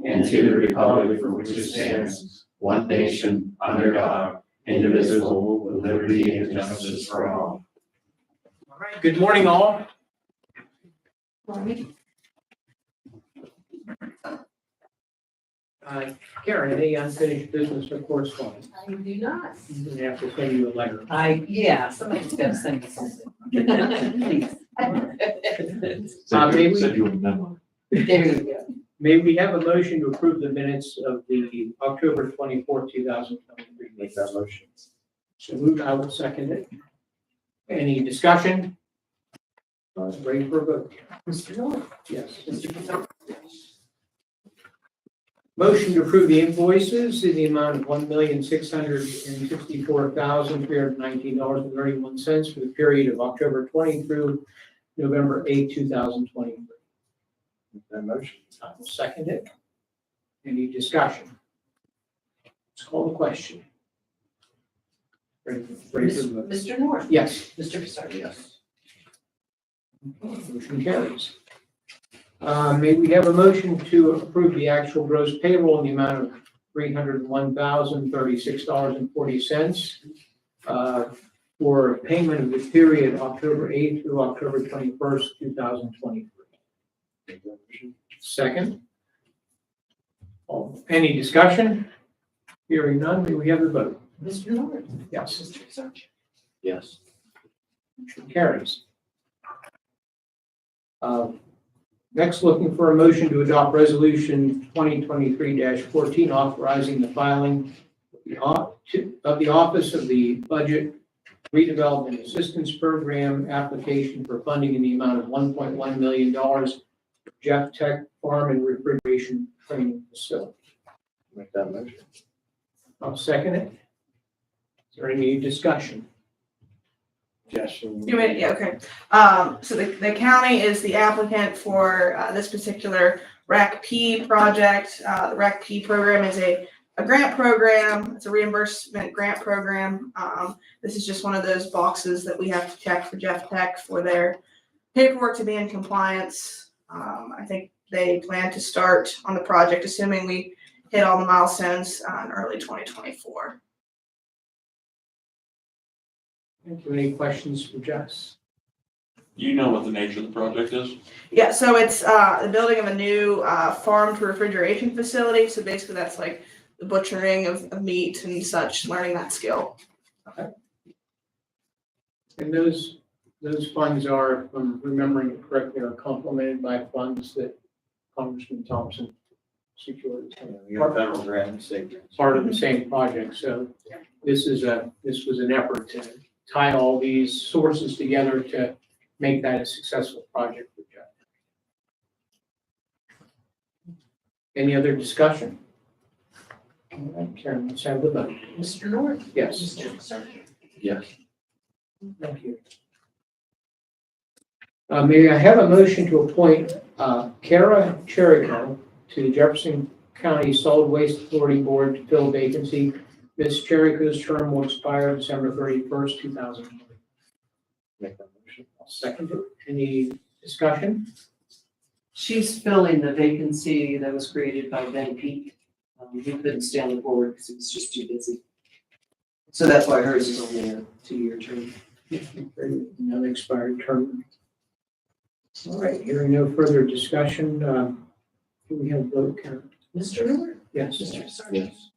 and to the republic for which it stands, one nation, under God, indivisible, with liberty and justice for all. All right, good morning, all. Karen, any unfinished business or correspondence? I do not. I'm going to have to send you a letter. Yeah, somebody's got to send me something. Please. Maybe- Send you a memo. There you go. May we have a motion to approve the minutes of the October 24th, 2023? Make that motion. So moved, I will second it. Any discussion? Ready for a vote? Mr. Miller. Yes. Mr. Pizarro. Motion to approve the invoices in the amount of $1,664,319.31 for the period of October 20 through November 8, 2023. Make that motion. I will second it. Any discussion? Let's call the question. Ready for the vote? Mr. North. Yes. Mr. Pizarro. Yes. Motion carries. May we have a motion to approve the actual gross payroll in the amount of $301,036.40 for payment of the period October 8th through October 21st, 2023. Make that motion. Second. Any discussion? Hearing none, may we have the vote? Mr. North. Yes. Mr. Pizarro. Yes. Motion carries. Next, looking for a motion to adopt resolution 2023-14 authorizing the filing of the Office of the Budget Redevelopment Assistance Program application for funding in the amount of $1.1 million for Jeff Tech Farm and Refrigeration Training Facility. Make that motion. I'll second it. Is there any discussion? Jefferson. Yeah, okay. So the county is the applicant for this particular RAC P project. The RAC P program is a grant program. It's a reimbursement grant program. This is just one of those boxes that we have to check for Jeff Tech for their paperwork to be in compliance. I think they plan to start on the project, assuming we hit all the milestones in early 2024. Thank you. Any questions for Jess? You know what the nature of the project is? Yeah, so it's the building of a new farm to refrigeration facility. So basically that's like the butchering of meat and such, learning that skill. And those funds are, if I'm remembering it correctly, are complemented by funds that Congressman Thompson secured. We got federal grant and state grants. Part of the same project. So this was an effort to tie all these sources together to make that a successful project for Jeff. Any other discussion? All right, Karen, let's have the vote. Mr. North. Yes. Mr. Pizarro. Yes. Thank you. May I have a motion to appoint Kara Cherico to the Jefferson County Solid Waste Authority Board to fill a vacancy. Ms. Cherico's term will expire December 31st, 2020. Make that motion. I'll second it. Any discussion? She's filling the vacancy that was created by Ben Peak. He couldn't stay on the board because he was just too busy. So that's why hers is only a 2-year term. Another expired term. All right, hearing no further discussion, do we have a vote, Karen? Mr. North. Yes. Mr. Pizarro. Yes.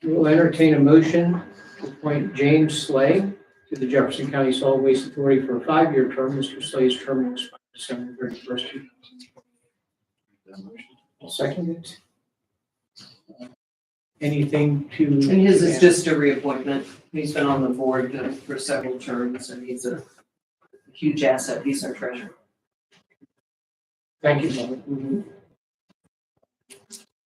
We'll entertain a motion to appoint James Slay to the Jefferson County Solid Waste Authority for a 5-year term. Mr. Slay's term will expire December 31st, 2020. That motion. I'll second it. Anything to? And his is just a reappointment. He's been on the board for several terms and he's a huge asset. He's our treasurer. Thank you, Bob.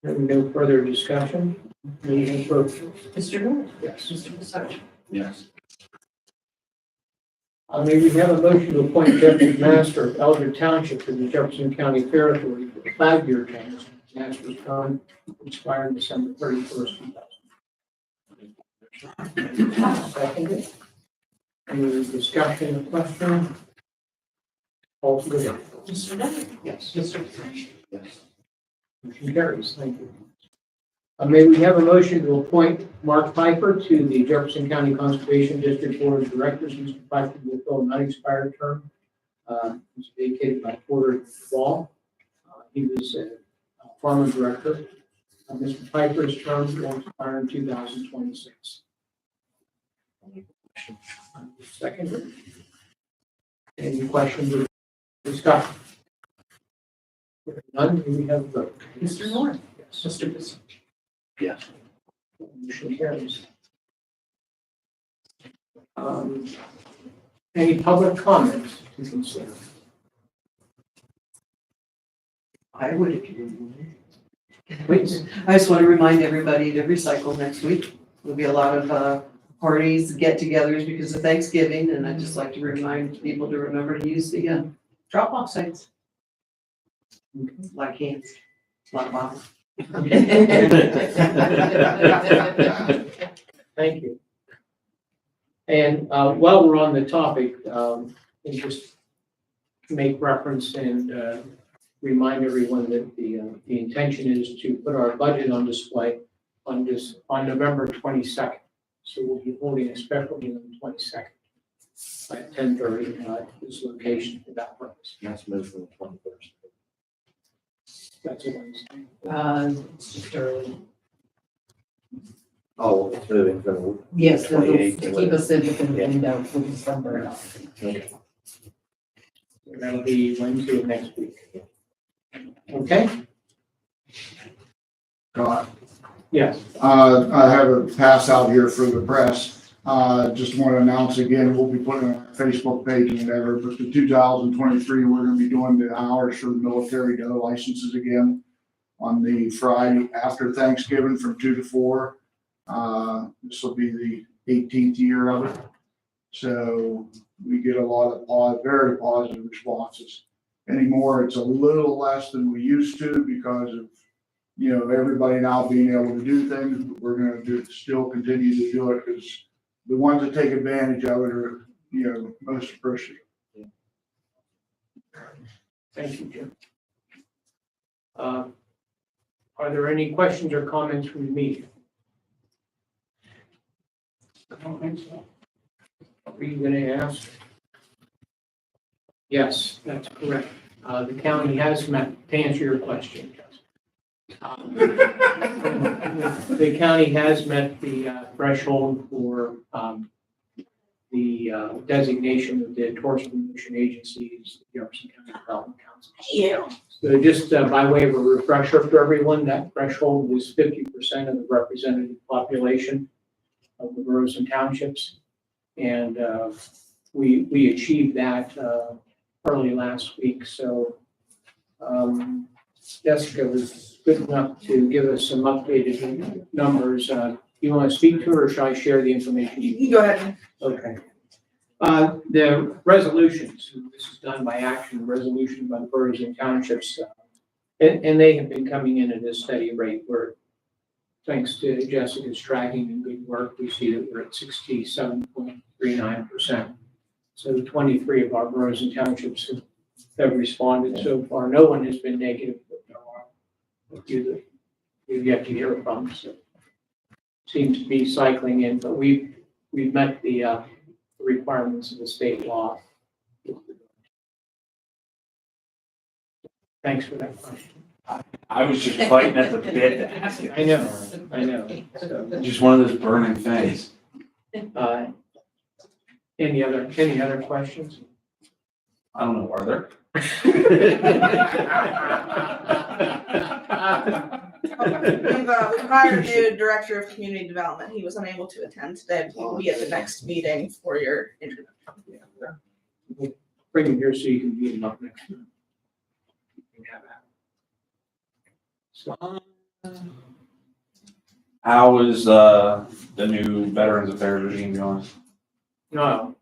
Having no further discussion, meeting for, Mr. North. yes. Mr. Pizarro. Yes. May we have a motion to appoint Deputy Master of Elder Township to the Jefferson County Fair Authority for a 5-year term. Master's term expired December 31st, 2000. Seconded. Any discussion or question? All for the vote. Mr. Bennett? Yes. Mr. Fresh? Yes. Motion carries. Thank you. May we have a motion to appoint Mark Piper to the Jefferson County Conservation District Board of Directors. Mr. Piper will fill an unexpired term. Was vacated by Porter Wall. He was a farmer director. Mr. Piper's term will expire in 2026. Second. Any questions or discussion? If none, do we have a vote? Mr. Moore? Yes. Mr. Bissell? Yes. Motion carries. Any public comments to consider? I would if you would. Please. I just want to remind everybody to recycle next week. There'll be a lot of parties, get-togethers because of Thanksgiving, and I'd just like to remind people to remember to use the drop-off sites. Like cans, like bottles. Thank you. And while we're on the topic, we just make reference and remind everyone that the intention is to put our budget on display on November 22nd. So we'll be holding a special meeting on the 22nd at 10:30 at this location for that purpose. Let's move from the 21st. That's a Wednesday. It's just early. Oh, it's moving from. Yes, to 28th keep us in the Yeah. window for December. Okay. That'll be Wednesday of next week. Okay? Yes. I have a pass out here for the press. Just want to announce again, we'll be putting on our Facebook page and whatever, but the 2023, we're going to be doing the hours for the military to licenses again on the Friday after Thanksgiving from 2 to 4. This will be the 18th year of it. So we get a lot of very positive responses. Anymore, it's a little less than we used to because of, everybody now being able to do things, but we're going to still continue to do it because the ones that take advantage of it are, most appreciative. Thank you, Jim. Are there any questions or comments from the media? I don't think so. Are you going to ask? Yes, that's correct. The county has met, to answer your question, the county has met the threshold for the designation of the tourist promotion agencies, the Jefferson County Development Council. Yeah. So just by way of a refresher for everyone, that threshold was 50% of the representative population of the boroughs and townships. And we achieved that early last week. So Jessica was good enough to give us some updated numbers. You want to speak to her, or should I share the information? You can go ahead. Okay. The resolutions, this is done by action, resolution by the boroughs and townships, and they have been coming in at a steady rate where, thanks to Jessica's tracking and good work, we see that we're at 67.39%. So 23 of our boroughs and townships have responded so far. No one has been negative, but there are a few that we've yet to hear from. So seems to be cycling in, but we've met the requirements of the state law. Thanks for that question. I was just fighting at the bit to ask it. I know. So, Just one of those burning things. any other questions? I don't know, are there? We've hired a new director of community development. He was unable to attend today, but he will be at the next meeting for your introduction. Bring him here so you can beat him up next time. You can have that. So, How is the new Veterans Affairs regime going? no,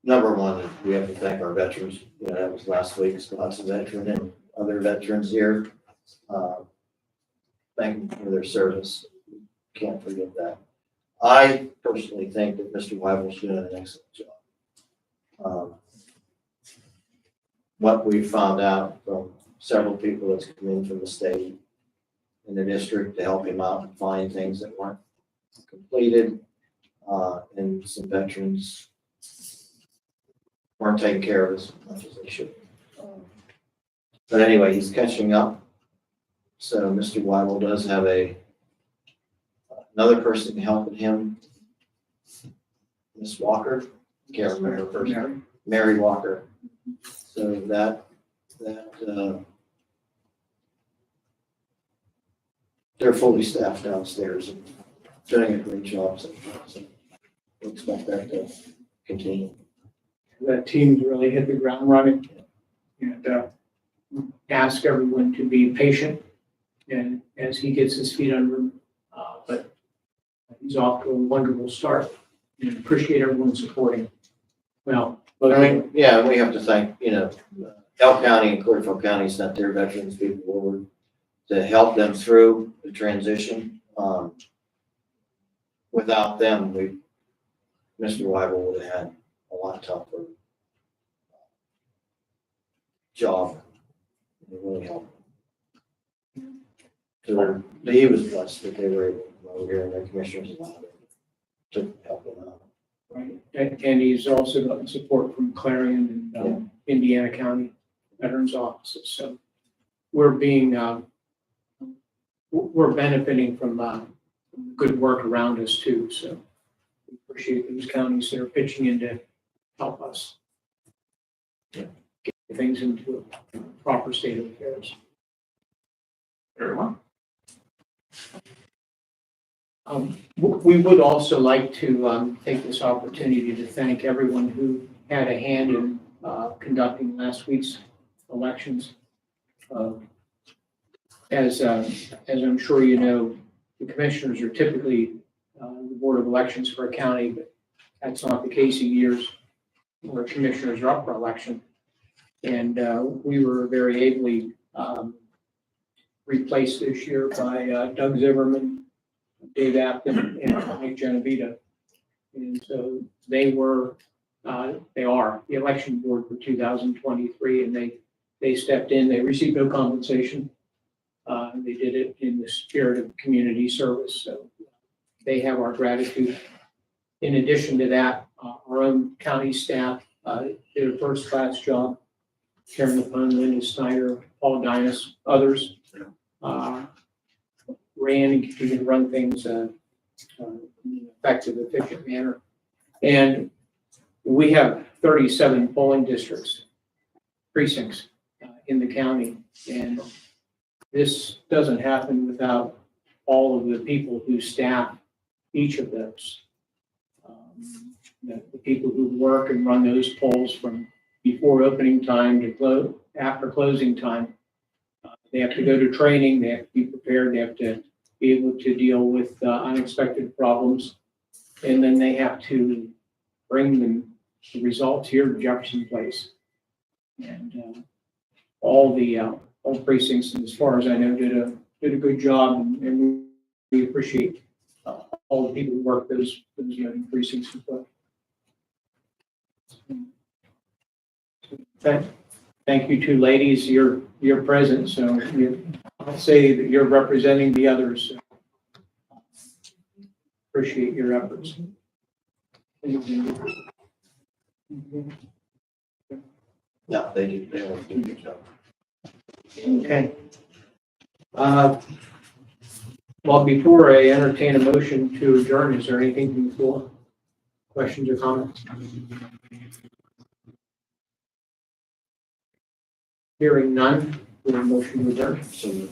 Number one, we have to thank our veterans. That was last week's, lots of veterans and other veterans here. Thank them for their service. Can't forget that. I personally think that Mr. Weibel's doing an excellent job. what we found out from several people that's come in from the state and the district to help him out and find things that weren't completed, and some veterans weren't taken care of as much as they should. But anyway, he's catching up. So Mr. Weibel does have another person helping him, Miss Walker, can't remember her first name, Mary Walker. So they're fully staffed downstairs and doing a great job. So we expect that to continue. That team's really hit the ground running, and ask everyone to be patient and as he gets his feet under him. But he's off to a wonderful start, and appreciate everyone supporting. Well, but Yeah, we have to thank, Elk County and Clearfield County sent their veterans people forward to help them through the transition. Without them, Mr. Weibel would have had a lot tougher job. It really helped. So he was blessed that they were able to come over here and their commissioners allowed it to help him out. right, and he's also gotten support from Clarion and Indiana County Veterans Offices. So we're benefiting from good work around us too. So we appreciate those counties that are pitching in to help us get things into a proper state of affairs. Very well. We would also like to take this opportunity to thank everyone who had a hand in conducting last week's elections. As I'm sure you know, the commissioners are typically the Board of Elections for a county, but that's not the case in years where commissioners are up for election. And we were very ably replaced this year by Doug Zimmerman, Dave Apton, and Nick Genevita. And so they are the election board for 2023, and they stepped in. They received no compensation. They did it in the spirit of community service. So they have our gratitude. In addition to that, our own county staff did a first-class job. Karen Lapone, Linda Snyder, Paul Dinas, others ran and continued to run things in an effective, efficient manner. And we have 37 polling districts, precincts in the county. And this doesn't happen without all of the people who staff each of those. The people who work and run those polls from before opening time to after closing time. They have to go to training, they have to be prepared, they have to be able to deal with unexpected problems. And then they have to bring the results here to Jefferson Place. And all precincts, as far as I know, did a good job, and we appreciate all the people who work those voting precincts as well. Thank you two ladies. You're present, so I'll say that you're representing the others. Appreciate your efforts. Yeah, they do a good job. Okay. Well, before I entertain a motion to adjourn, is there anything from the floor? Questions or comments? Hearing none, we have a motion to adjourn. So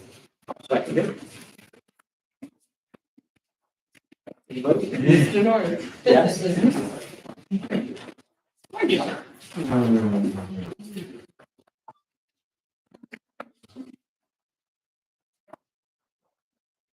Second it. Mr. Norton. Yes.